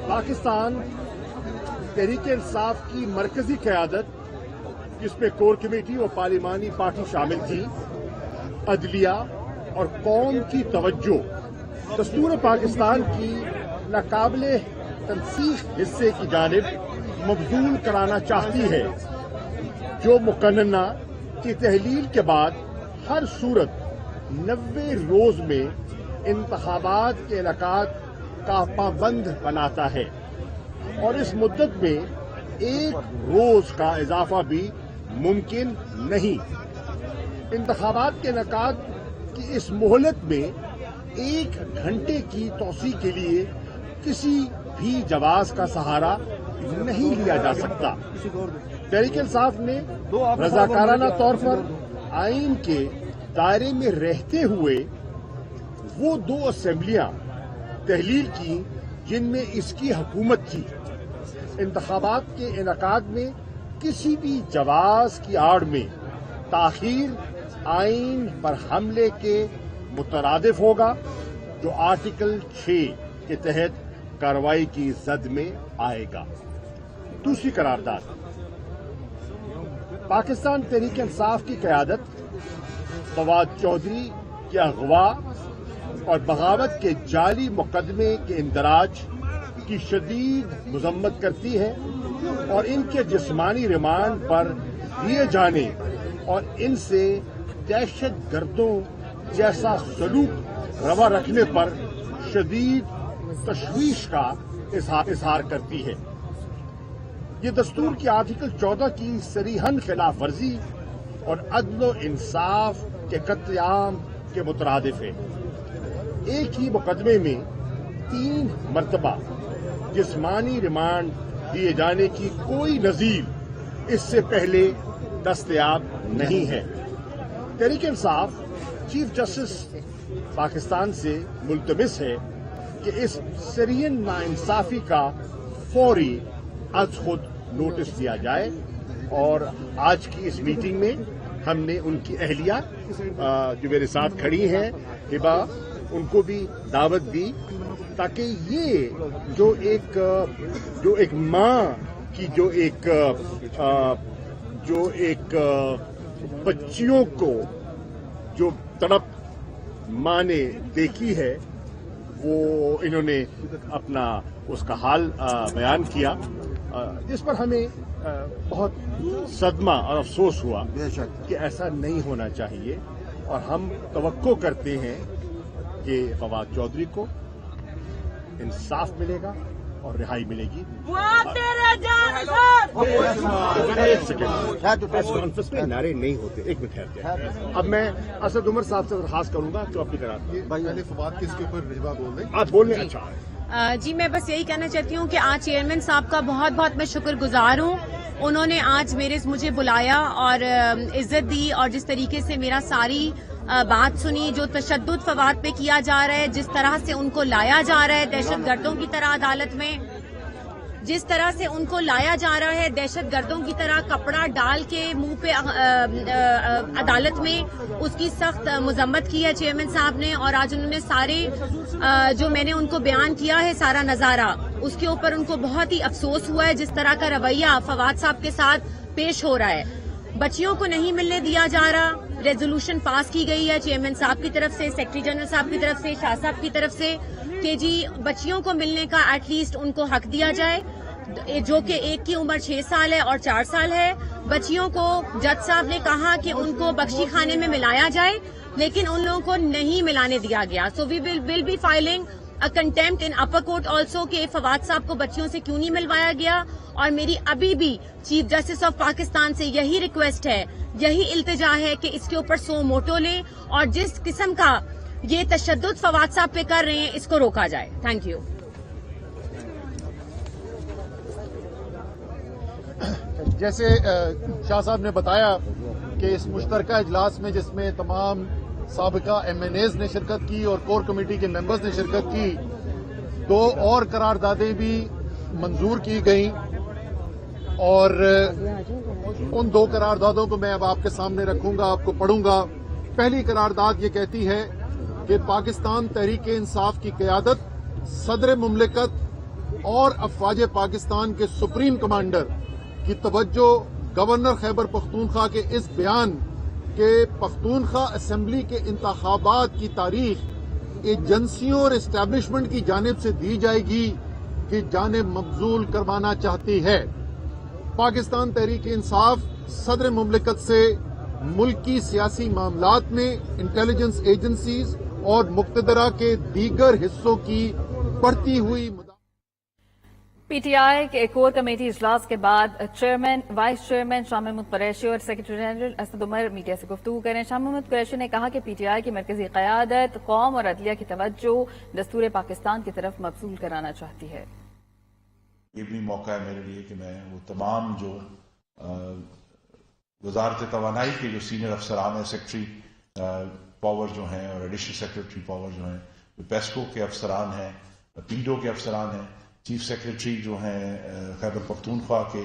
पाकिस्तान तहरीक इंसाफ की मरकजी क़यादत, जिसमें कोर कमेटी और पार्लिमानी पार्टी शामिल थी, अदलिया और कौम की तवज्जो दस्तूर पाकिस्तान की नाकाबिले तनसीख हिस्से की जानिब मबजूल कराना चाहती है, जो मुकन्नना की तहलील के बाद हर सूरत 90 रोज में इंतखाबात के इनेकाद का पाबंद बनाता है और इस मुद्दत में एक रोज का इजाफा भी मुमकिन नहीं। इंतखाबात के इनेकाद की इस मोहलत में 1 घंटे की तोसी के लिए किसी भी जवाज का सहारा नहीं लिया जा सकता। तहरीक इंसाफ ने रजाकाराना तौर पर आइन के दायरे में रहते हुए वो 2 असेंबलियां तहलील की जिनमें इसकी हुकूमत थी। इंतखाबात के इनेकाद में किसी भी जवाज की आड़ में ताखीर आइन पर हमले के मुतरादिफ होगा, जो आर्टिकल 6 के तहत कार्रवाई की जद में आएगा। दूसरी करारदाद, पाकिस्तान तहरीक इंसाफ की क़यादत फवाद चौधरी के अगवा और बगावत के जाली मुकदमे के इंदराज की शदीद मजम्मत करती है और इनके जिस्मानी रिमांड पर दिए जाने और इनसे दहशत गर्दों जैसा सलूक रवा रखने पर शदीद तशवीश का इजहार करती है। ये दस्तूर की आर्टिकल 14 की सरीहन खिलाफ वर्जी और अदल व इंसाफ के कत्लेआम के मुतरादिफ है। एक ही मुकदमे में 3 मरतबा जिस्मानी रिमांड दिए जाने की कोई नजीर इससे पहले दस्तयाब नहीं है। तहरीक इंसाफ चीफ जस्टिस पाकिस्तान से मुल्तमिस है कि इस सरीहन नाइंसाफी का फौरी आज खुद नोटिस दिया जाए और आज की इस मीटिंग में हमने उनकी अहलिया जो मेरे साथ खड़ी हैं, हिबा, उनको भी दावत दी ताकि ये जो एक माँ की जो एक बच्चियों को जो तड़प माँ ने देखी है, वो इन्होंने अपना उसका हाल बयान किया, जिस पर हमें बहुत सदमा और अफसोस हुआ कि ऐसा नहीं होना चाहिए और हम तवक्को करते हैं कि फवाद चौधरी को इंसाफ मिलेगा और रिहाई मिलेगी। एक सेकेंड, प्रेस कॉन्फ्रेंस में नारे नहीं होते। एक मिनट ठहर। अब मैं असद उमर साहब से दरखास्त करूंगा तो अपनी तरह फवाद किसके ऊपर रिबा बोल रहे, आप बोलने। अच्छा जी, मैं बस यही कहना चाहती हूँ कि आज चेयरमैन साहब का बहुत बहुत मैं शुक्रगुजार हूँ। उन्होंने आज मुझे बुलाया और इज्जत दी और जिस तरीके से मेरा सारी बात सुनी, जो तशद्दुद फवाद पे किया जा रहा है, जिस तरह से उनको लाया जा रहा है दहशत गर्दों की तरह अदालत में, जिस तरह से उनको लाया जा रहा है दहशत गर्दों की तरह कपड़ा डाल के मुंह पे अदालत में, उसकी सख्त मजम्मत की है चेयरमैन साहब ने। और आज उन्होंने सारे जो मैंने उनको बयान किया है सारा नजारा, उसके ऊपर उनको बहुत ही अफसोस हुआ है जिस तरह का रवैया फवाद साहब के साथ पेश हो रहा है। बच्चियों को नहीं मिलने दिया जा रहा, रेजोल्यूशन पास की गई है चेयरमैन साहब की तरफ से, सेक्रेटरी जनरल साहब की तरफ से, शाह साहब की तरफ से कि जी बच्चियों को मिलने का एटलीस्ट उनको हक दिया जाए, जो कि एक की उम्र 6 साल है और 4 साल है। बच्चियों को जज साहब ने कहा कि उनको बख्शी खाने में मिलाया जाए, लेकिन उन लोगों को नहीं मिलाने दिया गया। So we will be filing a contempt in upper court also कि फवाद साहब को बच्चियों से क्यों नहीं मिलवाया गया। और मेरी अभी भी चीफ जस्टिस ऑफ पाकिस्तान से यही रिक्वेस्ट है, यही इल्तिजा है कि इसके ऊपर सो मोटो लें और जिस किस्म का ये तशद्दुद फवाद साहब पे कर रहे हैं इसको रोका जाए। Thank you. जैसे शाह साहब ने बताया कि इस मुश्तरका इजलास में जिसमें तमाम साबिका MNAs ने शिरकत की और कोर कमेटी के मेंबर्स ने शिरकत की, 2 और करारदादें भी मंजूर की गई और उन 2 करारदादों को मैं अब आपके सामने रखूंगा, आपको पढ़ूंगा। पहली करारदाद ये कहती है कि पाकिस्तान तहरीक इंसाफ की क़यादत सदर मुमलिकत اور افواج پاکستان کے سپریم کمانڈر کی توجہ گورنر خیبر پختونخوا کے اس بیان کہ پختونخوا اسمبلی کے انتخابات کی تاریخ ایجنسیوں اور اسٹیبلشمنٹ کی جانب سے دی جائے گی کی جانب مبذول کروانا چاہتی ہے۔ پاکستان تحریک انصاف صدر مملکت سے ملکی سیاسی معاملات میں انٹیلیجنس ایجنسیز اور مقتدرہ کے دیگر حصوں کی بڑھتی ہوئی پی ٹی آئی کے کور کمیٹی اجلاس کے بعد chairman vice chairman Shah Mahmood Qureshi اور secretary general Asad Umar media سے گفتگو کریں۔ شاہ محمود قریشی نے کہا کہ پی ٹی آئی کی مرکزی قیادت قوم اور عدلیہ کی توجہ دستور پاکستان کی طرف مبذول کرانا چاہتی ہے۔ یہ بھی موقع ہے میرے لیے کہ میں وہ تمام جو وزارت توانائی کے جو سینئر افسران ہیں، سیکرٹری پاور جو ہیں اور ایڈیشنل سیکرٹری پاور جو ہیں، پیسکو کے افسران ہیں، پیڈو کے افسران ہیں، چیف سیکرٹری جو ہیں خیبر پختونخوا کے،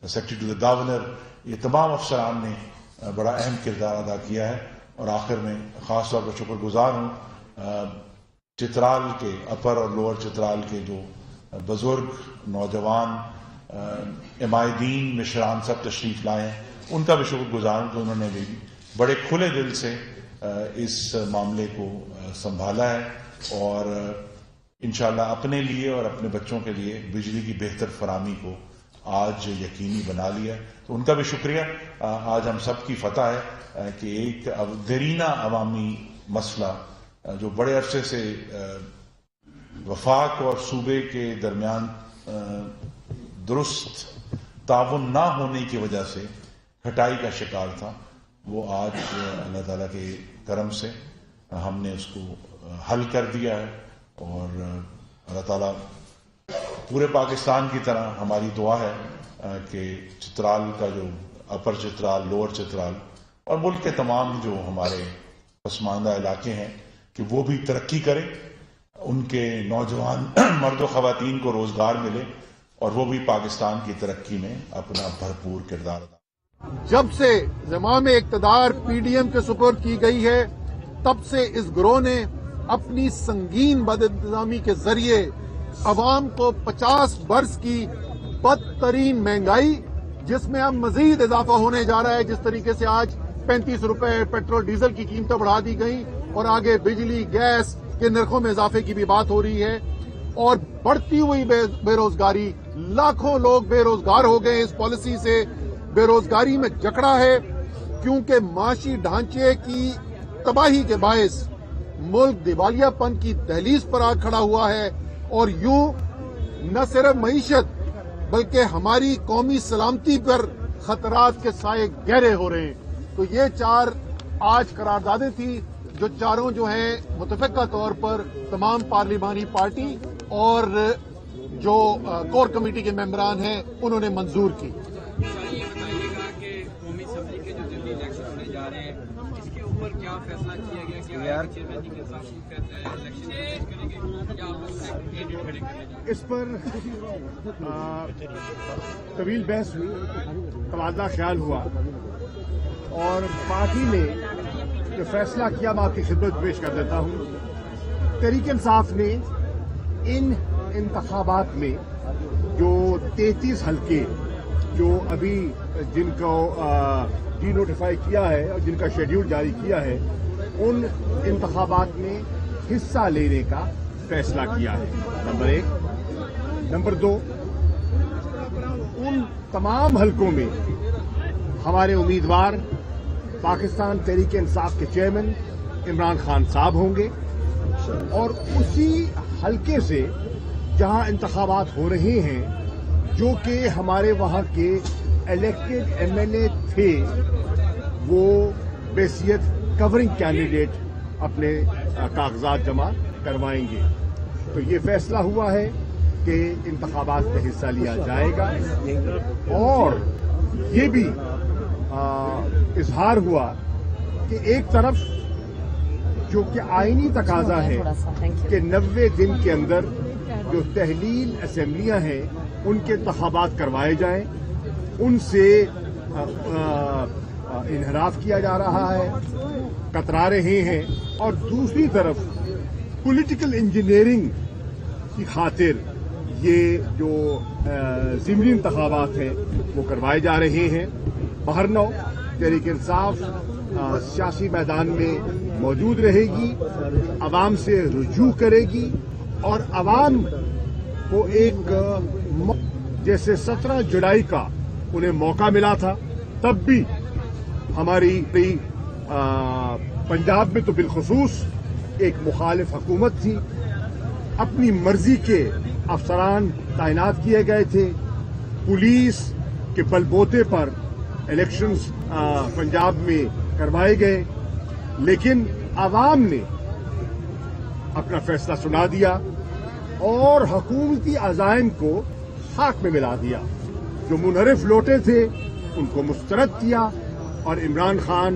سیکرٹری ٹو دا گورنر، یہ تمام افسران نے بڑا اہم کردار ادا کیا ہے۔ اور آخر میں خاص طور پر شکر گزار ہوں چترال کے اپر اور لوور چترال کے جو بزرگ نوجوان عمائدین مشران سب تشریف لائے ہیں، ان کا بھی شکر گزار ہوں کہ انہوں نے بھی بڑے کھلے دل سے اس معاملے کو سنبھالا ہے اور انشاءاللہ اپنے لیے اور اپنے بچوں کے لیے بجلی کی بہتر فراہمی کو آج یقینی بنا لیا ہے۔ تو ان کا بھی شکریہ۔ آج ہم سب کی فتح ہے کہ ایک دیرینہ عوامی مسئلہ جو بڑے عرصے سے وفاق اور صوبے کے درمیان درست تعاون نہ ہونے کی وجہ سے کھٹائی کا شکار تھا، وہ آج اللہ تعالیٰ کے کرم سے ہم نے اس کو حل کر دیا ہے۔ اور اللہ تعالیٰ پورے پاکستان کی طرح ہماری دعا ہے کہ چترال کا جو اپر چترال، لوور چترال اور ملک کے تمام جو ہمارے پسماندہ علاقے ہیں کہ وہ بھی ترقی کریں، ان کے نوجوان مرد و خواتین کو روزگار ملے اور وہ بھی پاکستان کی ترقی میں اپنا بھرپور کردار ادا۔ جب سے زمام اقتدار پی ڈی ایم کے سپرد کی گئی ہے، تب سے اس گروہ نے اپنی سنگین بد انتظامی کے ذریعے عوام کو 50 برس کی بدترین مہنگائی، جس میں اب مزید اضافہ ہونے جا رہا ہے، جس طریقے سے آج 35 روپے پیٹرول ڈیزل کی قیمتیں بڑھا دی گئی اور آگے بجلی گیس کے نرخوں میں اضافے کی بھی بات ہو رہی ہے، اور بڑھتی ہوئی بے روزگاری، لاکھوں لوگ بے روزگار ہو گئے۔ اس پالیسی سے بے روزگاری میں جکڑا ہے کیونکہ معاشی ڈھانچے کی تباہی کے باعث ملک دیوالیہ پن کی دہلیز پر آ کھڑا ہوا ہے، اور یوں نہ صرف معیشت بلکہ ہماری قومی سلامتی پر خطرات کے سائے گہرے ہو رہے ہیں۔ تو یہ 4 آج قراردادیں تھیں جو چاروں جو ہیں متفقہ طور پر تمام پارلیمانی پارٹی اور جو کور کمیٹی کے ممبران ہیں انہوں نے منظور کی۔ اس پر طویل بحث ہوئی، تبادلہ خیال ہوا اور پارٹی نے جو فیصلہ کیا میں آپ کی خدمت پیش کر دیتا ہوں۔ تحریک انصاف نے ان انتخابات میں جو 33 حلقے جو ابھی جن کو ڈی نوٹیفائی کیا ہے اور جن کا شیڈیول جاری کیا ہے، ان انتخابات میں حصہ لینے کا فیصلہ کیا ہے، نمبر 1۔ نمبر 2، ان تمام حلقوں میں ہمارے امیدوار پاکستان تحریک انصاف کے چیئرمین عمران خان صاحب ہوں گے، اور اسی حلقے سے جہاں انتخابات ہو رہے ہیں جو کہ ہمارے وہاں کے الیکٹڈ ایم ایل اے تھے، وہ بحیثیت کورنگ کینڈیڈیٹ اپنے کاغذات جمع کروائیں گے۔ تو یہ فیصلہ ہوا ہے کہ انتخابات میں حصہ لیا جائے گا، اور یہ بھی اظہار ہوا کہ ایک طرف جو کہ آئینی تقاضا ہے کہ 90 دن کے اندر جو تحلیل اسمبلیاں ہیں ان کے انتخابات کروائے جائیں، ان سے انحراف کیا جا رہا ہے، کترا رہے ہیں، اور دوسری طرف پولیٹیکل انجینئرنگ کی خاطر ये जो ज़िमनी इंतखाबात हैं वो करवाए जा रहे हैं। बहरनौ तहरीक इंसाफ सियासी मैदान में मौजूद रहेगी, अवाम से रुजू करेगी और अवाम को एक जैसे 17 जुलाई का उन्हें मौका मिला था, तब भी हमारी पंजाब में तो बिलखुसूस एक मुखालिफ हुकूमत थी, अपनी मर्जी के अफसरान तैनात किए गए थे, पुलिस के बलबूते पर इलेक्शंस पंजाब में करवाए गए, लेकिन आवाम ने अपना फैसला सुना दिया और हुकूमती अज़ाइम को खाक में मिला दिया। जो मुनहरिफ लौटे थे उनको मुस्तरद किया और इमरान खान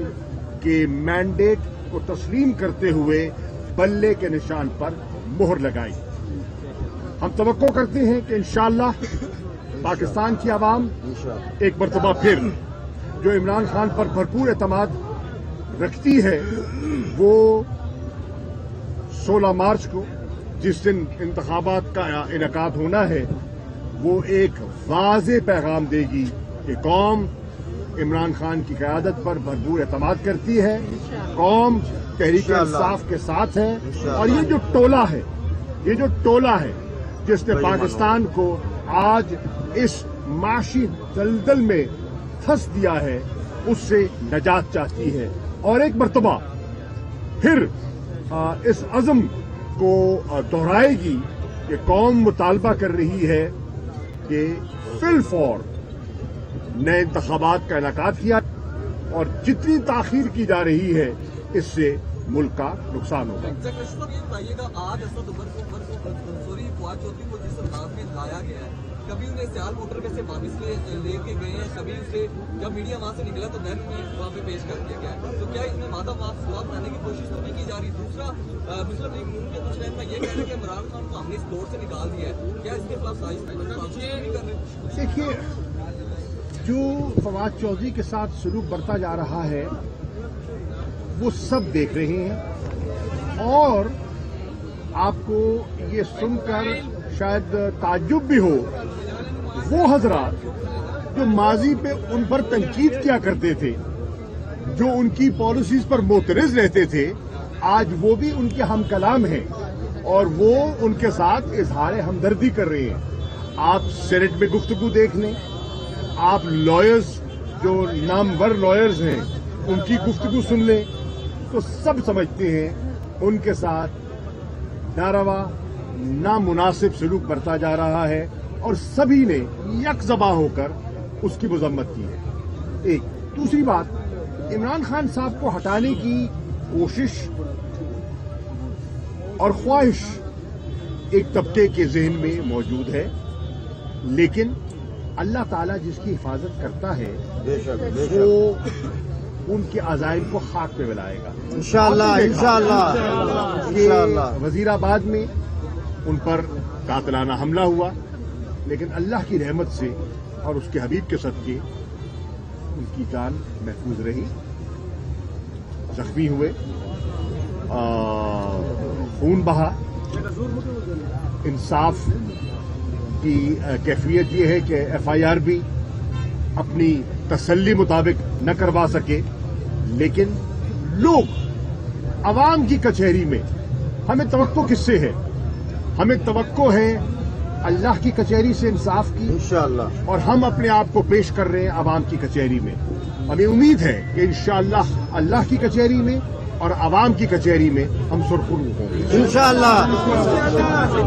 के मैंडेट को तस्लीम करते हुए बल्ले के निशान पर मोहर लगाई। हम तवक्को करते हैं कि इंशाअल्लाह पाकिस्तान की आवाम एक मरतबा फिर जो इमरान खान पर भरपूर एतमाद रखती है, वो 16 मार्च को जिस दिन इंतखाबात का इनेकाद होना है, वो एक वाज़ेह पैगाम देगी कि कौम इमरान खान की क़यादत पर भरपूर एतमाद करती है, कौम तहरीक इंसाफ के साथ है। और ये जो टोला है जिसने पाकिस्तान को आज इस माशी दलदल में फंस दिया है, उससे नजात चाहती है और एक मरतबा फिर इस अज़म को दोहराएगी कि कौम मुतालबा कर रही है कि फिल फौर नए इंतखाबात का इनेकाद किया और जितनी ताखीर की जा रही है इससे मुल्क का नुकसान होगा। आज असद उमर को फवाद चौधरी को जिस अंदाज में लाया गया है, कभी उन्हें सियाल मोटर में से वापस लेके गए हैं, कभी उसे जब मीडिया वहां से निकला तो नहर में वहां पे पेश कर दिया गया। तो क्या इसमें मादा माफ बनाने की कोशिश तो नहीं की जा रही? दूसरा, मुस्लिम लीग नून के कुछ रहनुमा ये कह रहे हैं कि इमरान खान को हमने इस दौर से निकाल दिया है, क्या इसके खिलाफ साजिश नहीं कर रहे? देखिए, जो फवाद चौधरी के साथ सलूक बरता जा रहा है वो सब देख रहे हैं और आपको ये सुनकर शायद ताज्जुब भी हो, वो हजरात जो माजी पे उन पर तनकीद किया करते थे, जो उनकी पॉलिसीज पर मोतरज़ रहते थे, आज वो भी उनके हम कलाम हैं और वो उनके साथ इजहार हमदर्दी कर रहे हैं। आप सेनेट में गुफ्तगू देख लें, आप लॉयर्स जो नामवर लॉयर्स हैं उनकी गुफ्तगू सुन लें, तो सब समझते हैं उनके साथ नारवा नामुनासिब सलूक बरता जा रहा है और सभी ने यकजबा होकर उसकी मजम्मत की है। एक दूसरी बात, इमरान खान साहब को हटाने की कोशिश और ख्वाहिश एक तबके के ज़हन में मौजूद है, लेकिन अल्लाह ताला जिसकी हिफाजत करता है वो उनके अज़ाइम को खाक में मिलाएगा इंशाअल्लाह। वजीराबाद में उन पर कातिलाना हमला हुआ, लेकिन अल्लाह की रहमत से और उसके हबीब के सदके उनकी जान महफूज रही, जख्मी हुए, खून बहा। इंसाफ की कैफियत ये है कि एफआईआर भी अपनी तसल्ली मुताबिक न करवा सके, लेकिन लोग अवाम की कचहरी में, हमें तवक्को किससे है? हमें तवक्को है अल्लाह की कचहरी से इंसाफ की इंशाअल्लाह, और हम अपने आप को पेश कर रहे हैं अवाम की कचहरी में। हमें उम्मीद है कि इंशाअल्लाह अल्लाह की कचहरी में और अवाम की कचहरी में हम सुरखरू होंगे इंशाअल्लाह।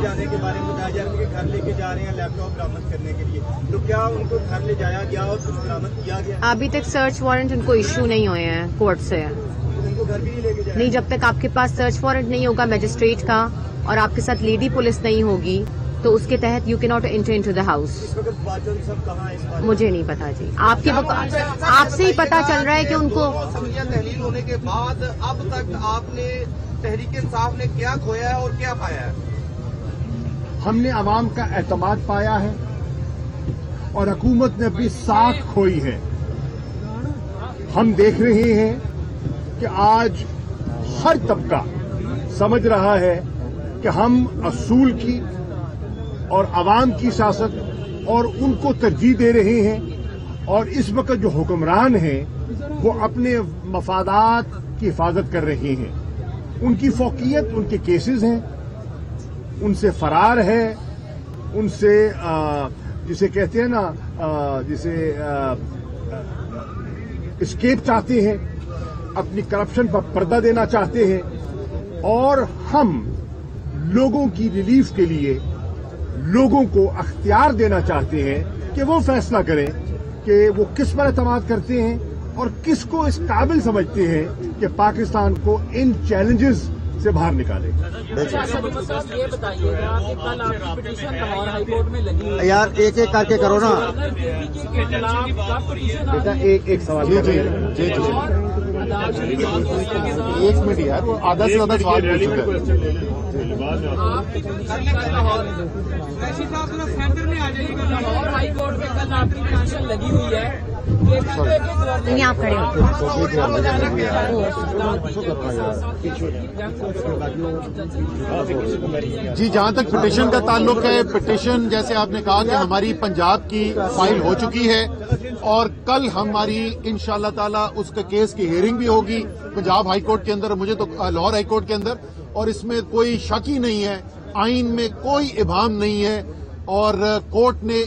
जाने के बारे में बताया जा रहा है कि घर लेके जा रहे हैं लैपटॉप बरामद करने के लिए, तो क्या उनको घर ले जाया गया और कुछ बरामद किया गया? अभी तक सर्च वारंट उनको इश्यू नहीं हुए हैं कोर्ट से। उनको घर भी नहीं लेके जाया? नहीं, जब तक आपके पास सर्च वारंट नहीं होगा मजिस्ट्रेट का और आपके साथ लेडी पुलिस नहीं होगी तो उसके तहत you can not enter into the house. इस वक्त बाजन सब कहाँ है इस बारे? मुझे नहीं पता जी, आपसे ही पता चल रहा है कि उनको तहलील होने के बाद अब तक आपने तहरीक इंसाफ ने क्या खोया है और क्या पाया है? हमने अवाम का एतमाद पाया है और हुकूमत ने अपनी साख खोई है। हम देख रहे हैं कि आज हर तबका समझ रहा है कि हम असूल की اور عوام کی سیاست اور ان کو ترجیح دے رہے ہیں، اور اس وقت جو حکمران ہیں وہ اپنے مفادات کی حفاظت کر رہے ہیں. ان کی فوقیت ان کے کیسز ہیں، ان سے فرار ہے، ان سے جسے کہتے ہیں نا جسے اسکیپ چاہتے ہیں، اپنی کرپشن پر پردہ دینا چاہتے ہیں. اور ہم لوگوں کی ریلیف کے لیے لوگوں کو اختیار دینا چاہتے ہیں کہ وہ فیصلہ کریں کہ وہ کس پر اعتماد کرتے ہیں اور کس کو اس قابل سمجھتے ہیں کہ پاکستان کو ان چیلنجز سے باہر نکالے. یہ بتائیے گا کہ کل آپ کی پٹیشن لاہور ہائی کورٹ میں لگی ہوئی یار ایک ایک کر کے کرو نا. بیٹا ایک سوال. جی ایک منٹ یار، وہ آدھا سے زیادہ سوال پوچھ چکا ہے. سینٹر میں آ جائیے گا. لاہور ہائی کورٹ میں کل آپ کی پٹیشن لگی ہوئی ہے. نہیں آپ کھڑے جی، جہاں تک پٹیشن کا تعلق ہے، پٹیشن جیسے آپ نے کہا کہ ہماری پنجاب کی فائل ہو چکی ہے اور کل ہماری انشاءاللہ تعالی اس کے کیس کی ہیئرنگ بھی ہوگی پنجاب ہائی کورٹ کے اندر، مجھے تو لاہور ہائی کورٹ کے اندر. اور اس میں کوئی شک ہی نہیں ہے، آئین میں کوئی ابہام نہیں ہے اور کورٹ نے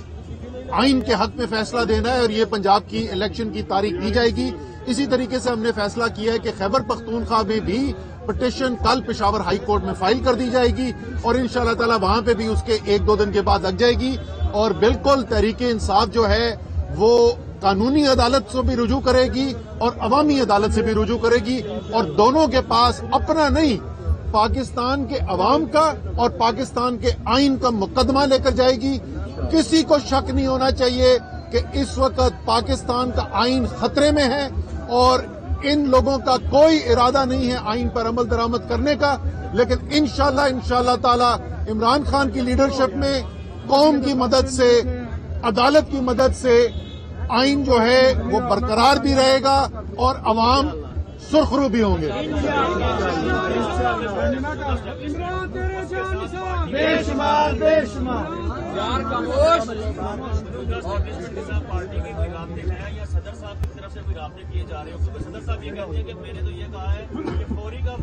آئین کے حق میں فیصلہ دینا ہے اور یہ پنجاب کی الیکشن کی تاریخ دی جائے گی. اسی طریقے سے ہم نے فیصلہ کیا ہے کہ خیبر پختونخوا میں بھی پٹیشن کل پشاور ہائی کورٹ میں فائل کر دی جائے گی اور انشاءاللہ تعالی وہاں پہ بھی اس کے 1-2 دن کے بعد لگ جائے گی. اور بالکل تحریک انصاف جو ہے وہ قانونی عدالت سے بھی رجوع کرے گی اور عوامی عدالت سے بھی رجوع کرے گی اور دونوں کے پاس اپنا نہیں، پاکستان کے عوام کا اور پاکستان کے آئین کا مقدمہ لے کر جائے گی. کسی کو شک نہیں ہونا چاہیے کہ اس وقت پاکستان کا آئین خطرے میں ہے اور ان لوگوں کا کوئی ارادہ نہیں ہے آئین پر عمل درآمد کرنے کا. لیکن انشاءاللہ تعالی عمران خان کی لیڈرشپ میں قوم کی مدد سے، عدالت کی مدد سے آئین جو ہے وہ برقرار بھی رہے گا اور عوام سرخرو بھی ہوں گے. پارٹی کے کوئی رابطے ہیں یا صدر صاحب کی طرف سے کوئی رابطے کیے جا رہے ہیں؟ صدر صاحب یہ کہتے ہیں کہ میں نے تو یہ کہا ہے کہ فوری کا